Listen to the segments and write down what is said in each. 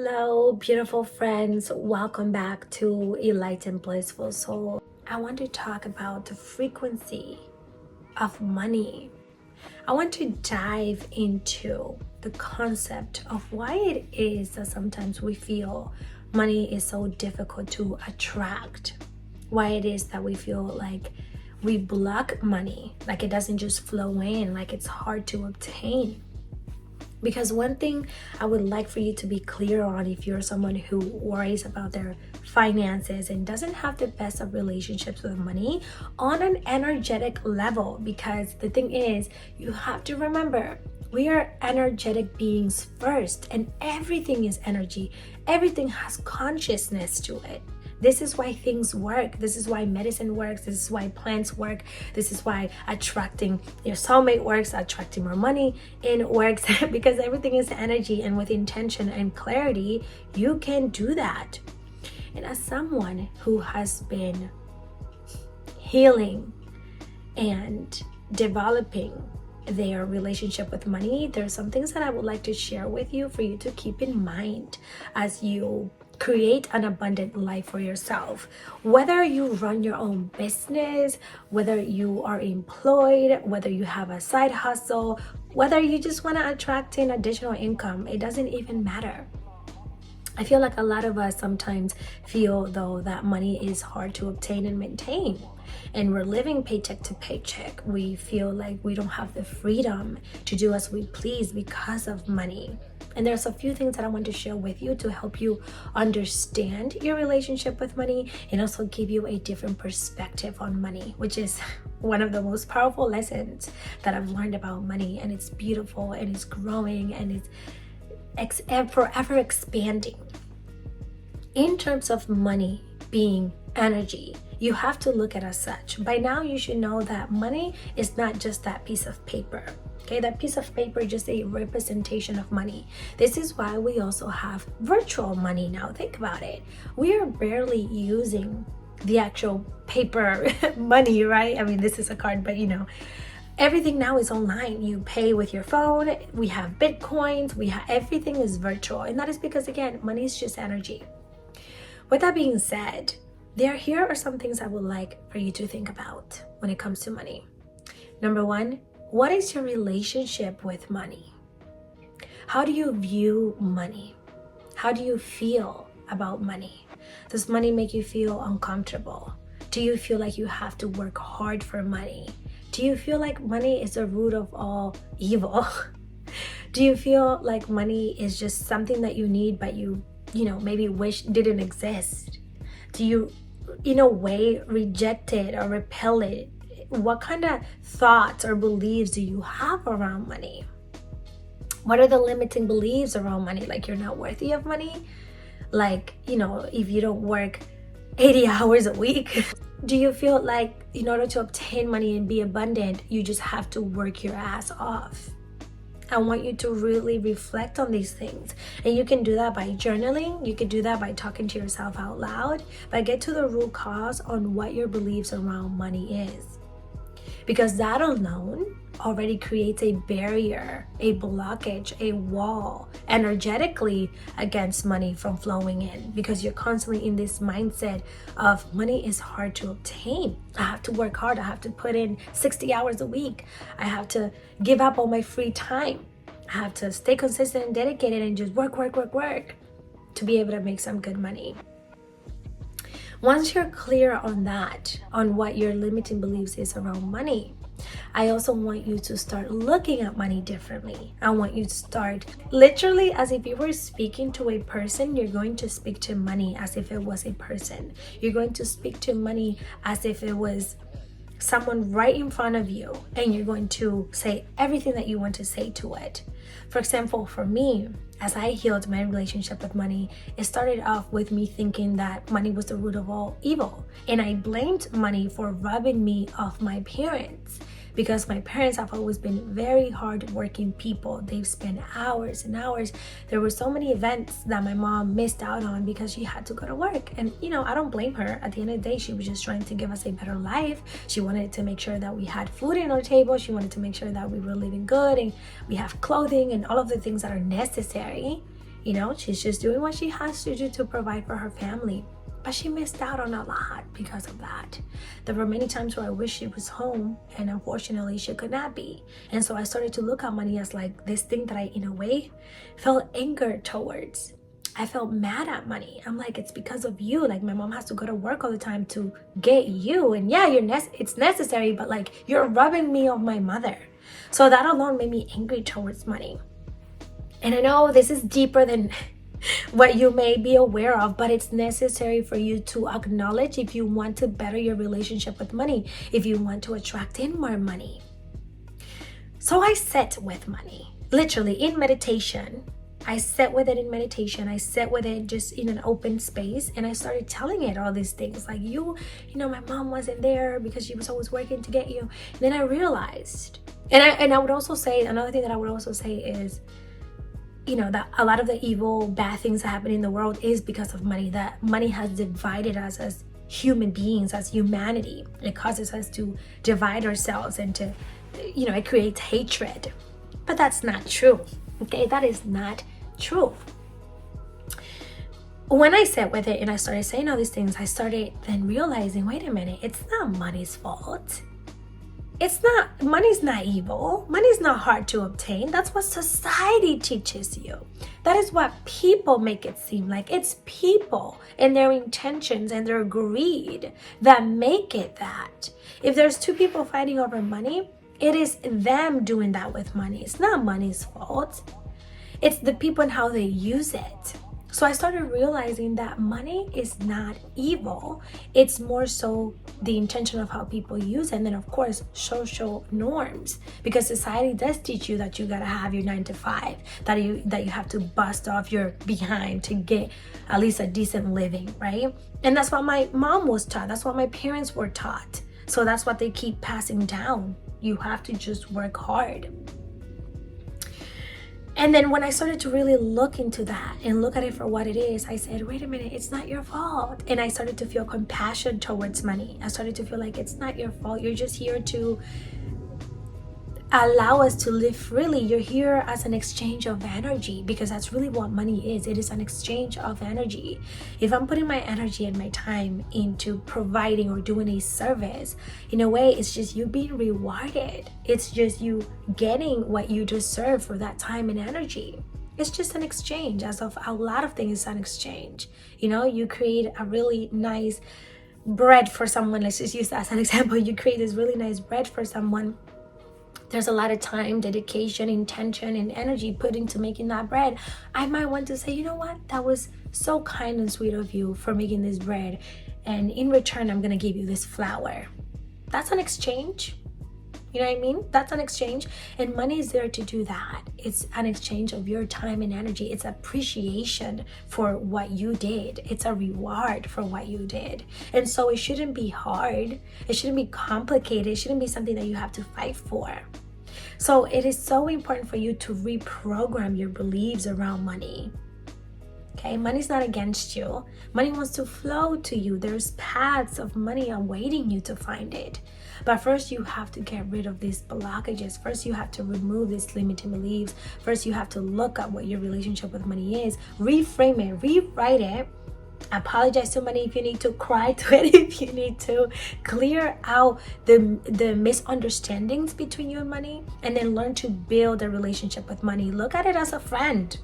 Hello, beautiful friends. Welcome back to Enlightened Blissful Soul. I want to talk about the frequency of money. I want to dive into the concept of why it is that sometimes we feel money is so difficult to attract. Why it is that we feel like we block money, like it doesn't just flow in, like it's hard to obtain. Because one thing I would like for you to be clear on, if you're someone who worries about their finances and doesn't have the best of relationships with money on an energetic level, because the thing is, you have to remember, we are energetic beings first, and everything is energy. Everything has consciousness to it. This is why things work. This is why medicine works. This is why plants work. This is why attracting your soulmate works, attracting more money in works, because everything is energy, and with intention and clarity, you can do that. And as someone who has been healing and developing their relationship with money, there's some things that I would like to share with you for you to keep in mind as you create an abundant life for yourself. Whether you run your own business, whether you are employed, whether you have a side hustle, whether you just want to attract in additional income, it doesn't even matter. I feel like a lot of us sometimes feel though that money is hard to obtain and maintain, and we're living paycheck to paycheck. We feel like we don't have the freedom to do as we please because of money. And there's a few things that I want to share with you to help you understand your relationship with money and also give you a different perspective on money, which is one of the most powerful lessons that I've learned about money. And it's beautiful, and it's growing, and it's forever expanding. In terms of money being energy, you have to look at it as such. By now, you should know that money is not just that piece of paper. Okay, that piece of paper is just a representation of money. This is why we also have virtual money now. Think about it. We are barely using the actual paper money, right? I mean, this is a card, but everything now is online. You pay with your phone. We have Bitcoins. Everything is virtual. And that is because, again, money is just energy. With that being said, here are some things I would like for you to think about when it comes to money. Number one, what is your relationship with money? How do you view money? How do you feel about money? Does money make you feel uncomfortable? Do you feel like you have to work hard for money? Do you feel like money is the root of all evil? Do you feel like money is just something that you need, but you maybe wish didn't exist? Do you, in a way, reject it or repel it? What kind of thoughts or beliefs do you have around money? What are the limiting beliefs around money? Like you're not worthy of money? Like, if you don't work 80 hours a week? Do you feel like in order to obtain money and be abundant, you just have to work your ass off? I want you to really reflect on these things. And you can do that by journaling. You can do that by talking to yourself out loud. But get to the root cause on what your beliefs around money is. Because that alone already creates a barrier, a blockage, a wall energetically against money from flowing in, because you're constantly in this mindset of money is hard to obtain. I have to work hard. I have to put in 60 hours a week. I have to give up all my free time. I have to stay consistent and dedicated and just work to be able to make some good money. Once you're clear on that, on what your limiting beliefs is around money, I also want you to start looking at money differently. I want you to start literally as if you were speaking to a person. You're going to speak to money as if it was a person. You're going to speak to money as if it was someone right in front of you, and you're going to say everything that you want to say to it. For example, for me, as I healed my relationship with money, it started off with me thinking that money was the root of all evil. And I blamed money for robbing me of my parents, because my parents have always been very hardworking people. They've spent hours and hours. There were so many events that my mom missed out on because she had to go to work. And I don't blame her. At the end of the day, she was just trying to give us a better life. She wanted to make sure that we had food in our table. She wanted to make sure that we were living good and we have clothing and all of the things that are necessary. She's just doing what she has to do to provide for her family. But she missed out on a lot because of that. There were many times where I wish she was home, and unfortunately she could not be. And so I started to look at money as like this thing that I, in a way, felt anger towards. I felt mad at money. I'm like, it's because of you. Like, my mom has to go to work all the time to get you. And yeah, it's necessary, but like, you're robbing me of my mother. So that alone made me angry towards money. And I know this is deeper than what you may be aware of, but it's necessary for you to acknowledge if you want to better your relationship with money, if you want to attract in more money. So I sat with money, literally in meditation. I sat with it in meditation. I sat with it just in an open space, and I started telling it all these things like, my mom wasn't there because she was always working to get you. And then I realized, and I would also say, another thing that I would also say is, that a lot of the evil, bad things that happen in the world is because of money. That money has divided us as human beings, as humanity. It causes us to divide ourselves and to, it creates hatred. But that's not true. Okay, that is not true. When I sat with it and I started saying all these things, I started then realizing, wait a minute, it's not money's fault. Money's not evil. Money's not hard to obtain. That's what society teaches you. That is what people make it seem like. It's people and their intentions and their greed that make it that. If there's two people fighting over money, it is them doing that with money. It's not money's fault. It's the people and how they use it. So I started realizing that money is not evil. It's more so the intention of how people use it. And then, of course, social norms. Because society does teach you that you gotta have your 9 to 5, that you have to bust off your behind to get at least a decent living, right? And that's what my mom was taught. That's what my parents were taught. So that's what they keep passing down. You have to just work hard. And then when I started to really look into that and look at it for what it is, I said, wait a minute, it's not your fault. And I started to feel compassion towards money. I started to feel like it's not your fault. You're just here to allow us to live freely. You're here as an exchange of energy, because that's really what money is. It is an exchange of energy. If I'm putting my energy and my time into providing or doing a service, in a way, it's just you being rewarded. It's just you getting what you deserve for that time and energy. It's just an exchange. As of a lot of things, it's an exchange. You create a really nice bread for someone. Let's just use that as an example. You create this really nice bread for someone. There's a lot of time, dedication, intention, and energy put into making that bread. I might want to say, you know what? That was so kind and sweet of you for making this bread. And in return, I'm going to give you this flour. That's an exchange. You know what I mean? That's an exchange. And money is there to do that. It's an exchange of your time and energy. It's appreciation for what you did. It's a reward for what you did. And so it shouldn't be hard. It shouldn't be complicated. It shouldn't be something that you have to fight for. So it is so important for you to reprogram your beliefs around money. Okay, money's not against you. Money wants to flow to you. There's paths of money awaiting you to find it. But first you have to get rid of these blockages. First you have to remove these limiting beliefs. First you have to look at what your relationship with money is. Reframe it, rewrite it. Apologize to money if you need to, cry to it if you need to, clear out the misunderstandings between you and money, and then learn to build a relationship with money. Look at it as a friend.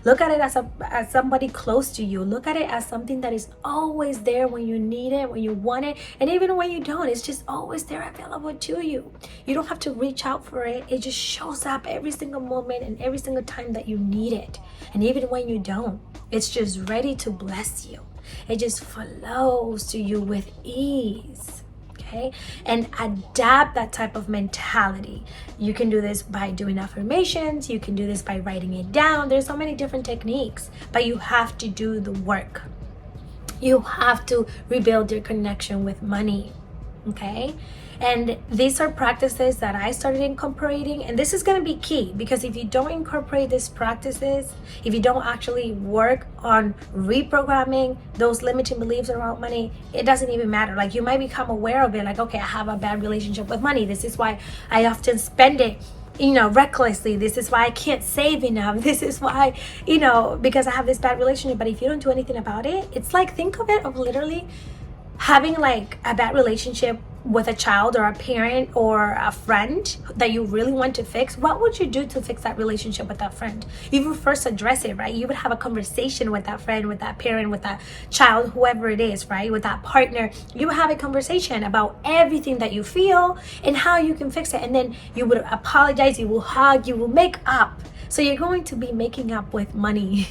Look at it as somebody close to you. Look at it as something that is always there when you need it, when you want it, and even when you don't. It's just always there available to you. You don't have to reach out for it. It just shows up every single moment and every single time that you need it. And even when you don't, it's just ready to bless you. It just flows to you with ease. Okay, and adapt that type of mentality. You can do this by doing affirmations. You can do this by writing it down. There's so many different techniques, but you have to do the work. You have to rebuild your connection with money. Okay, and these are practices that I started incorporating, and this is going to be key, because if you don't incorporate these practices, if you don't actually work on reprogramming those limiting beliefs around money, it doesn't even matter. Like, you might become aware of it, like, okay, I have a bad relationship with money. This is why I often spend it recklessly. This is why I can't save enough. This is why, because I have this bad relationship. But if you don't do anything about it, it's like, think of it of literally having like a bad relationship with a child or a parent or a friend that you really want to fix. What would you do to fix that relationship with that friend? You would first address it, right? You would have a conversation with that friend, with that parent, with that child, whoever it is, right? With that partner. You would have a conversation about everything that you feel and how you can fix it. And then you would apologize, you will hug, you will make up. So you're going to be making up with money.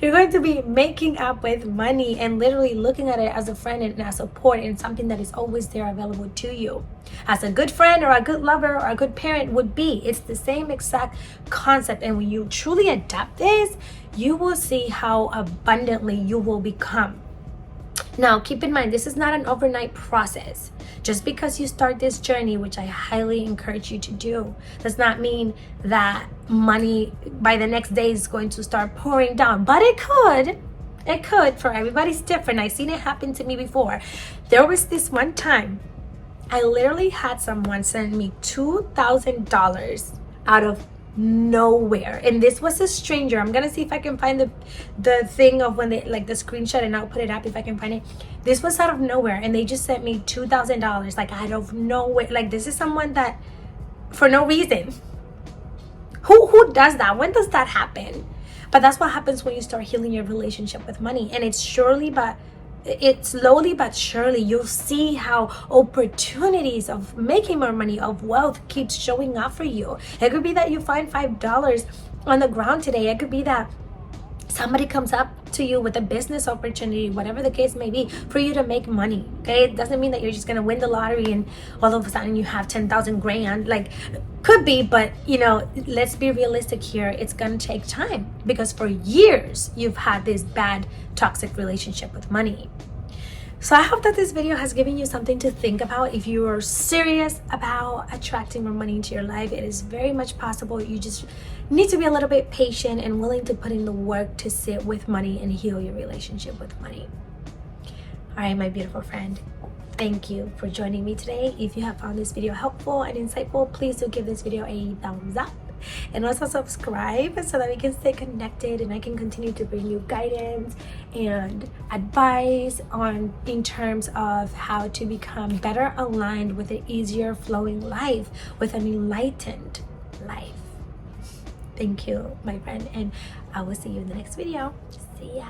You're going to be making up with money and literally looking at it as a friend and as support and something that is always there available to you. As a good friend or a good lover or a good parent would be. It's the same exact concept. And when you truly adapt this, you will see how abundantly you will become. Now, keep in mind, this is not an overnight process. Just because you start this journey, which I highly encourage you to do, does not mean that money by the next day is going to start pouring down. But it could. It could. For everybody's different. I've seen it happen to me before. There was this one time, I literally had someone send me $2,000 out of nowhere, and this was a stranger. I'm gonna see if I can find the thing of when they like the screenshot, and I'll put it up if I can find it. This was out of nowhere, and they just sent me $2,000 like out of nowhere. Like, this is someone that for no reason. Who does that? When does that happen? But that's what happens when you start healing your relationship with money. And it's slowly but surely you'll see how opportunities of making more money, of wealth, keeps showing up for you. It could be that you find $5 on the ground today. It could be that somebody comes up to you with a business opportunity, whatever the case may be, for you to make money. Okay, it doesn't mean that you're just gonna win the lottery and all of a sudden you have 10,000 grand. Like, could be, but let's be realistic here. It's gonna take time, because for years you've had this bad toxic relationship with money. So I hope that this video has given you something to think about. If you are serious about attracting more money into your life, it is very much possible. You just need to be a little bit patient and willing to put in the work to sit with money and heal your relationship with money. All right, my beautiful friend, thank you for joining me today. If you have found this video helpful and insightful, please do give this video a thumbs up. And also subscribe so that we can stay connected and I can continue to bring you guidance and advice in terms of how to become better aligned with an easier flowing life, with an enlightened life. Thank you, my friend, and I will see you in the next video. See ya.